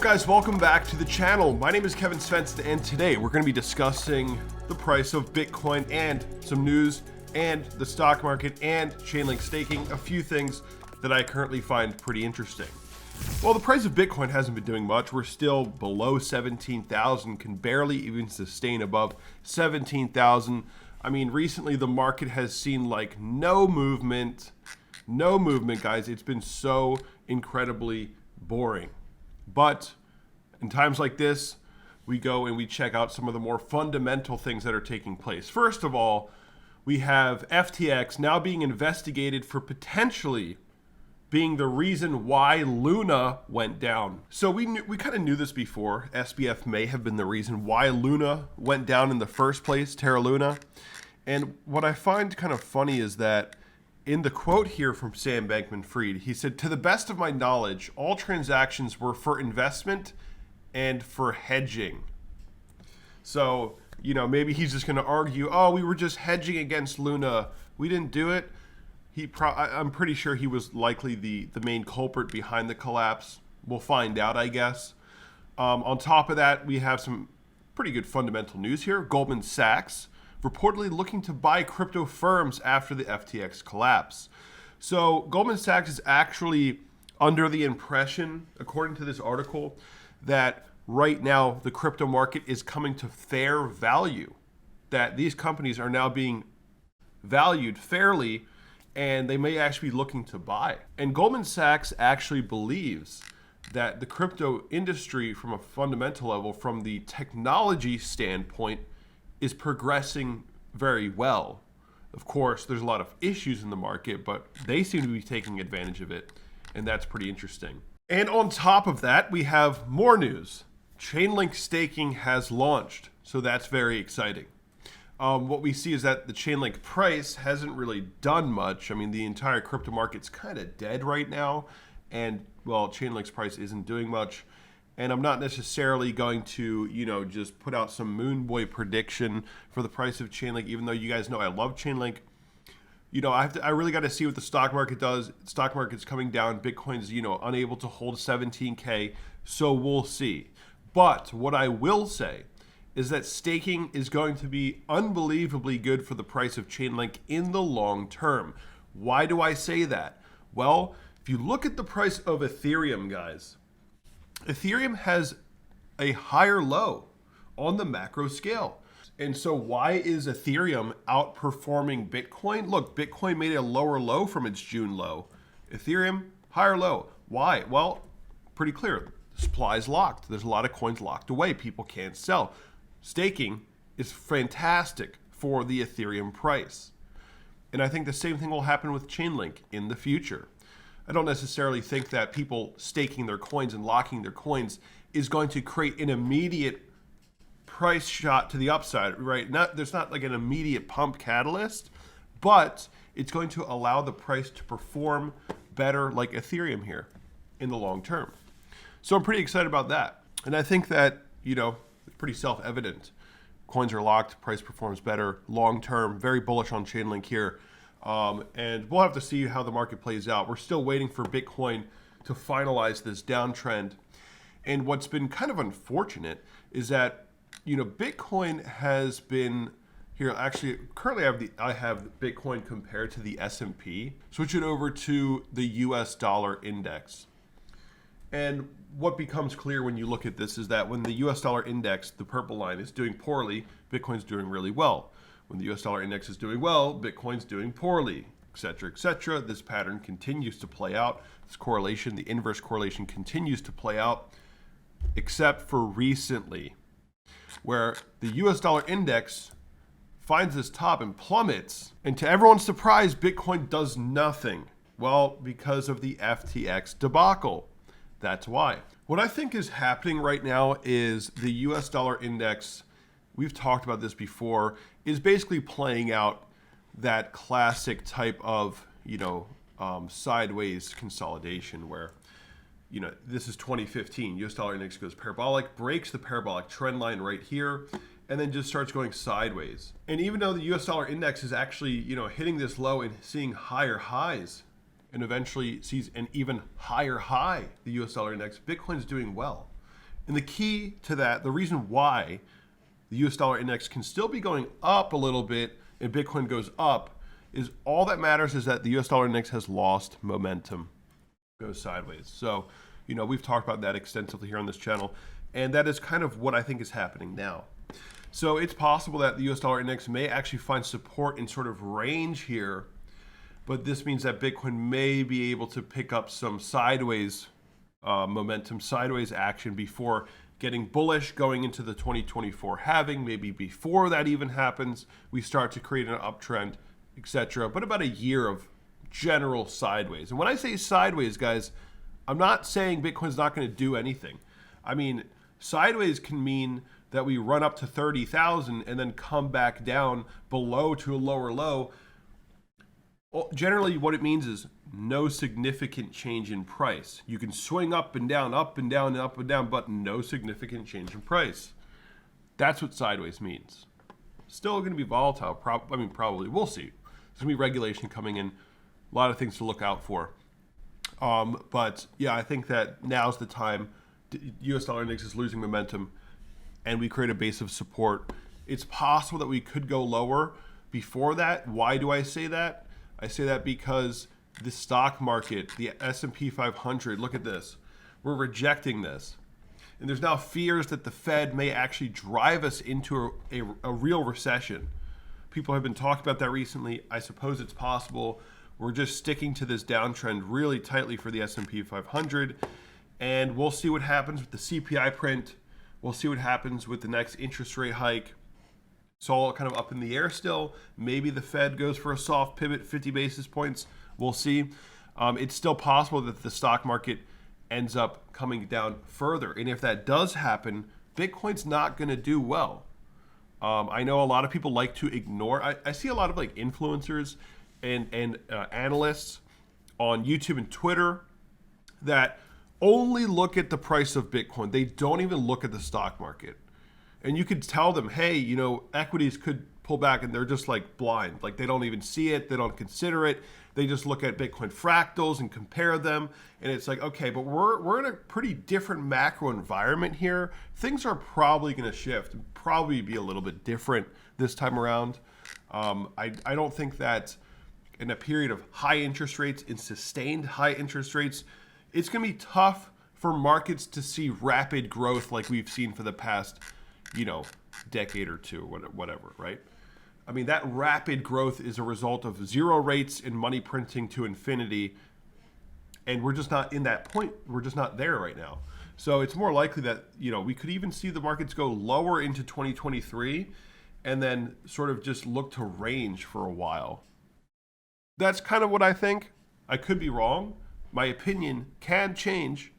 guys? Welcome back to the channel. My name is Kevin Svenson, and today we're going to be discussing the price of Bitcoin and some news and the stock market and Chainlink Staking, a few things that I currently find pretty interesting. Well, the price of Bitcoin hasn't been doing much. We're still below 17,000, can barely even sustain above 17,000. I mean, recently the market has seen like no movement, guys. It's been so incredibly boring. But in times like this, we go and we check out some of the more fundamental things that are taking place. First of all, we have FTX now being investigated for potentially being the reason why Luna went down. So we kind of knew this before. SBF may have been the reason why Luna went down in the first place, Terra Luna. And what I find kind of funny is that in the quote here from Sam Bankman-Fried, he said, "To the best of my knowledge, all transactions were for investment and for hedging." So, you know, maybe he's just going to argue, oh, we were just hedging against Luna. We didn't do it. I'm pretty sure he was likely the main culprit behind the collapse. We'll find out, I guess. On top of that, we have some pretty good fundamental news here. Goldman Sachs reportedly looking to buy crypto firms after the FTX collapse. So Goldman Sachs is actually under the impression, according to this article, that right now the crypto market is coming to fair value, that these companies are now being valued fairly, and they may actually be looking to buy. And Goldman Sachs actually believes that the crypto industry, from a fundamental level, from the technology standpoint, is progressing very well. Of course, there's a lot of issues in the market, but they seem to be taking advantage of it, and that's pretty interesting. And on top of that, we have more news. Chainlink Staking has launched, so that's very exciting. What we see is that the Chainlink price hasn't really done much. I mean, the entire crypto market's kind of dead right now, and, well, Chainlink's price isn't doing much. And I'm not necessarily going to, just put out some moon boy prediction for the price of Chainlink, even though you guys know I love Chainlink. I really got to see what the stock market does. Stock market's coming down. Bitcoin's, unable to hold 17K. So we'll see. But what I will say is that staking is going to be unbelievably good for the price of Chainlink in the long term. Why do I say that? Well, if you look at the price of Ethereum, guys, Ethereum has a higher low on the macro scale. And so why is Ethereum outperforming Bitcoin? Look, Bitcoin made a lower low from its June low. Ethereum, higher low. Why? Well, pretty clear. The supply is locked. There's a lot of coins locked away. People can't sell. Staking is fantastic for the Ethereum price. And I think the same thing will happen with Chainlink in the future. I don't necessarily think that people staking their coins and locking their coins is going to create an immediate price shot to the upside, right? There's not like an immediate pump catalyst, but it's going to allow the price to perform better like Ethereum here in the long term. So I'm pretty excited about that. And I think that, it's pretty self-evident. Coins are locked, price performs better long term, very bullish on Chainlink here. And we'll have to see how the market plays out. We're still waiting for Bitcoin to finalize this downtrend. And what's been kind of unfortunate is that, Bitcoin has been here. Actually, currently I have Bitcoin compared to the S&P. Switch it over to the US dollar index. And what becomes clear when you look at this is that when the US dollar index, the purple line, is doing poorly, Bitcoin's doing really well. When the US dollar index is doing well, Bitcoin's doing poorly, et cetera, et cetera. This pattern continues to play out. This correlation, the inverse correlation, continues to play out, except for recently, where the US dollar index finds this top and plummets. And to everyone's surprise, Bitcoin does nothing. Well, because of the FTX debacle. That's why. What I think is happening right now is the US dollar index, we've talked about this before, is basically playing out that classic type of, sideways consolidation where, this is 2015. US dollar index goes parabolic, breaks the parabolic trend line right here, and then just starts going sideways. And even though the US dollar index is actually, hitting this low and seeing higher highs, and eventually sees an even higher high, the US dollar index, Bitcoin's doing well. And the key to that, the reason why the US dollar index can still be going up a little bit and Bitcoin goes up, is all that matters is that the US dollar index has lost momentum, goes sideways. So, we've talked about that extensively here on this channel, and that is kind of what I think is happening now. So it's possible that the US dollar index may actually find support in sort of range here, but this means that Bitcoin may be able to pick up some sideways momentum, sideways action before getting bullish going into the 2024 halving. Maybe before that even happens, we start to create an uptrend, etc. But about a year of general sideways. And when I say sideways, guys, I'm not saying Bitcoin's not going to do anything. I mean, sideways can mean that we run up to 30,000 and then come back down below to a lower low. Generally, what it means is no significant change in price. You can swing up and down, up and down, and up and down, but no significant change in price. That's what sideways means. Still going to be volatile. Probably. We'll see. There's going to be regulation coming in. A lot of things to look out for. But yeah, I think that now's the time. US dollar index is losing momentum, and we create a base of support. It's possible that we could go lower before that. Why do I say that? I say that because the stock market, the S&P 500, look at this. We're rejecting this. And there's now fears that the Fed may actually drive us into a real recession. People have been talking about that recently. I suppose it's possible. We're just sticking to this downtrend really tightly for the S&P 500. And we'll see what happens with the CPI print. We'll see what happens with the next interest rate hike. It's all kind of up in the air still. Maybe the Fed goes for a soft pivot, 50 basis points. We'll see. It's still possible that the stock market ends up coming down further. And if that does happen, Bitcoin's not going to do well. I know a lot of people like to ignore. I see a lot of influencers and analysts on YouTube and Twitter that only look at the price of Bitcoin. They don't even look at the stock market. And you could tell them, hey, equities could pull back, and they're just blind. They don't even see it. They don't consider it. They just look at Bitcoin fractals and compare them. And it's okay, but we're in a pretty different macro environment here. Things are probably going to shift and probably be a little bit different this time around. I don't think that in a period of high interest rates, in sustained high interest rates, it's going to be tough for markets to see rapid growth like we've seen for the past decade or two, whatever, right? I mean, that rapid growth is a result of zero rates and money printing to infinity. And we're just not in that point. We're just not there right now. So it's more likely that, we could even see the markets go lower into 2023 and then sort of just look to range for a while. That's kind of what I think. I could be wrong. My opinion can change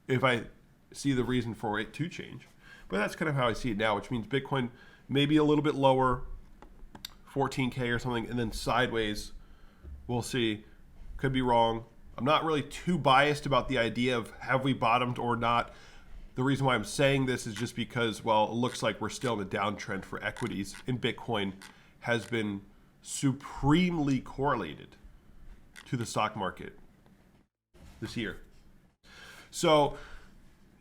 if I see the reason for it to change. But that's kind of how I see it now, which means Bitcoin maybe a little bit lower, 14K or something, and then sideways. We'll see. Could be wrong. I'm not really too biased about the idea of have we bottomed or not. The reason why I'm saying this is just because, well, it looks like we're still in a downtrend for equities, and Bitcoin has been supremely correlated to the stock market this year. So,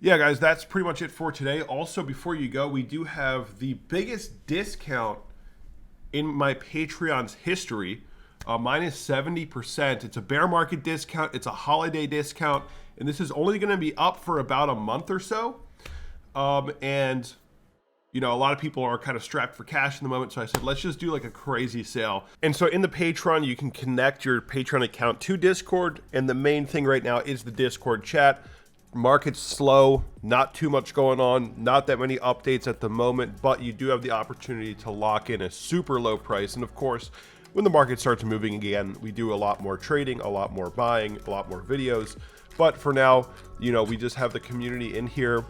yeah, guys, that's pretty much it for today. Also, before you go, we do have the biggest discount in my Patreon's history, minus 70%. It's a bear market discount. It's a holiday discount. And this is only going to be up for about a month or so. And, a lot of people are kind of strapped for cash in the moment. So I said, let's just do a crazy sale. And so in the Patreon, you can connect your Patreon account to Discord. And the main thing right now is the Discord chat. Market's slow, not too much going on, not that many updates at the moment, but you do have the opportunity to lock in a super low price. And of course, when the market starts moving again, we do a lot more trading, a lot more buying, a lot more videos. But for now, we just have the community in here,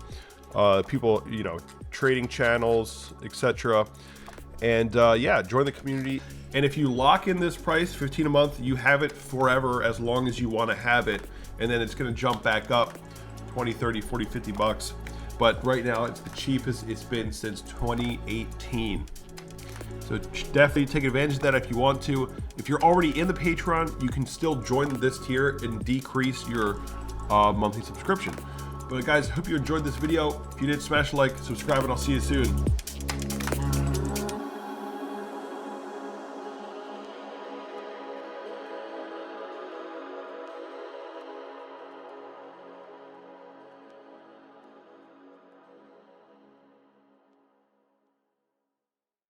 people, trading channels, etc. And yeah, join the community. And if you lock in this price, $15 a month, you have it forever as long as you want to have it. And then it's going to jump back up 20, 30, 40, 50 bucks. But right now it's the cheapest it's been since 2018. So definitely take advantage of that if you want to. If you're already in the Patreon, you can still join this tier and decrease your monthly subscription. But guys, hope you enjoyed this video. If you did, smash a like, subscribe, and I'll see you soon.